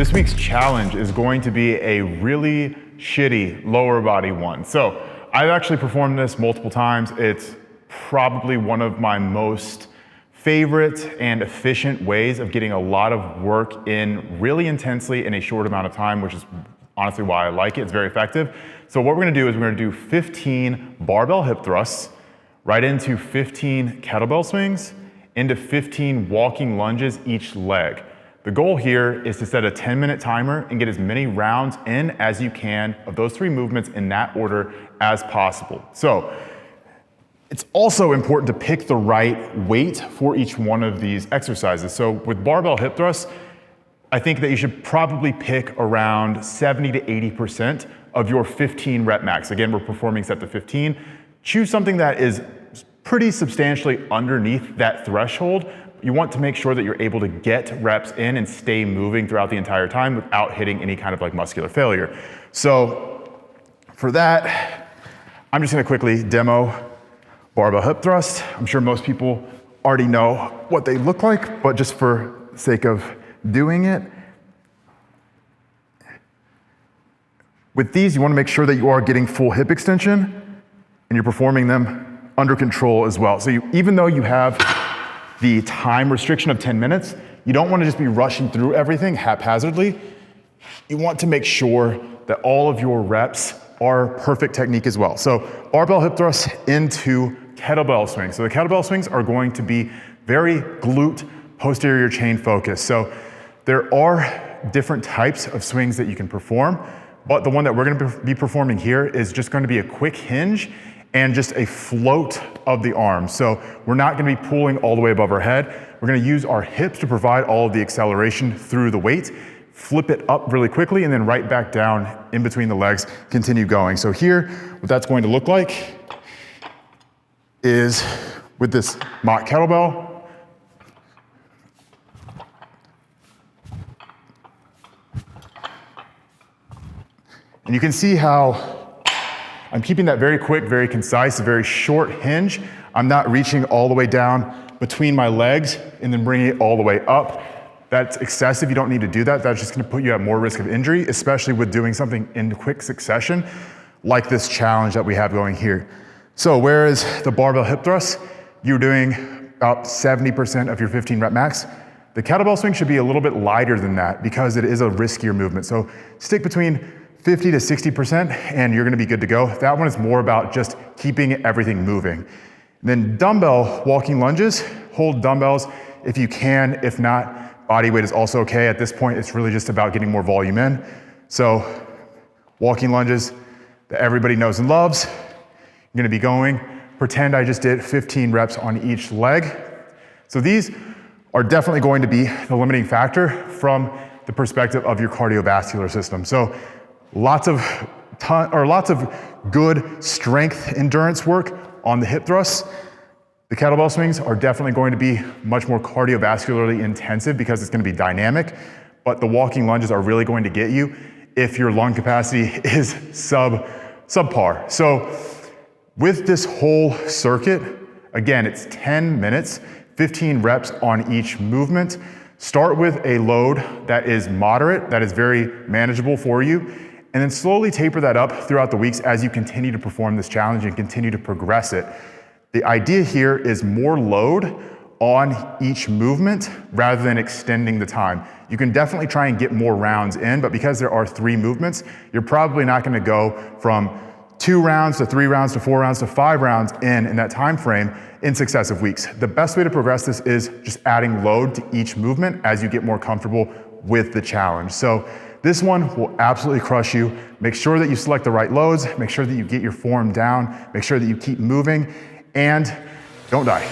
This week's challenge is going to be a really shitty lower body one. So I've actually performed this multiple times. It's probably one of my most favorite and efficient ways of getting a lot of work in really intensely in a short amount of time, which is honestly why I like it. It's very effective. So what we're gonna do is we're gonna do 15 barbell hip thrusts right into 15 kettlebell swings into 15 walking lunges each leg. The goal here is to set a 10-minute timer and get as many rounds in as you can of those three movements in that order as possible. So it's also important to pick the right weight for each one of these exercises. So with barbell hip thrusts, I think that you should probably pick around 70 to 80% of your 15 rep max. Again, we're performing set to 15. Choose something that is pretty substantially underneath that threshold. You want to make sure that you're able to get reps in and stay moving throughout the entire time without hitting any kind of like muscular failure. So for that, I'm just gonna quickly demo barbell hip thrust. I'm sure most people already know what they look like, but just for the sake of doing it. With these, you wanna make sure that you are getting full hip extension and you're performing them under control as well. So even though you have the time restriction of 10 minutes, you don't wanna just be rushing through everything haphazardly. You want to make sure that all of your reps are perfect technique as well. So barbell hip thrusts into kettlebell swings. So the kettlebell swings are going to be very glute posterior chain focused. So there are different types of swings that you can perform, but the one that we're gonna be performing here is just gonna be a quick hinge and just a float of the arms. So we're not gonna be pulling all the way above our head. We're gonna use our hips to provide all of the acceleration through the weight, flip it up really quickly, and then right back down in between the legs, continue going. So here, what that's going to look like is with this mock kettlebell, and you can see how I'm keeping that very quick, very concise, a very short hinge. I'm not reaching all the way down between my legs and then bringing it all the way up. That's excessive, you don't need to do that. That's just gonna put you at more risk of injury, especially with doing something in quick succession, like this challenge that we have going here. So whereas the barbell hip thrust, you're doing about 70% of your 15 rep max, the kettlebell swing should be a little bit lighter than that because it is a riskier movement. So stick between 50 to 60% and you're gonna be good to go. That one is more about just keeping everything moving. Then dumbbell walking lunges, hold dumbbells if you can. If not, body weight is also okay. At this point, it's really just about getting more volume in. So walking lunges that everybody knows and loves. You're gonna be going, pretend I just did 15 reps on each leg. So these are definitely going to be the limiting factor from the perspective of your cardiovascular system. So lots of good strength endurance work on the hip thrusts. The kettlebell swings are definitely going to be much more cardiovascularly intensive because it's going to be dynamic, but the walking lunges are really going to get you if your lung capacity is subpar. So with this whole circuit, again, it's 10 minutes, 15 reps on each movement. Start with a load that is moderate, that is very manageable for you, and then slowly taper that up throughout the weeks as you continue to perform this challenge and continue to progress it. The idea here is more load on each movement rather than extending the time. You can definitely try and get more rounds in, but because there are 3 movements, you're probably not gonna go from 2 rounds to 3 rounds to 4 rounds to 5 rounds in that time frame in successive weeks. The best way to progress this is just adding load to each movement as you get more comfortable with the challenge. So this one will absolutely crush you. Make sure that you select the right loads, make sure that you get your form down, make sure that you keep moving, and don't die.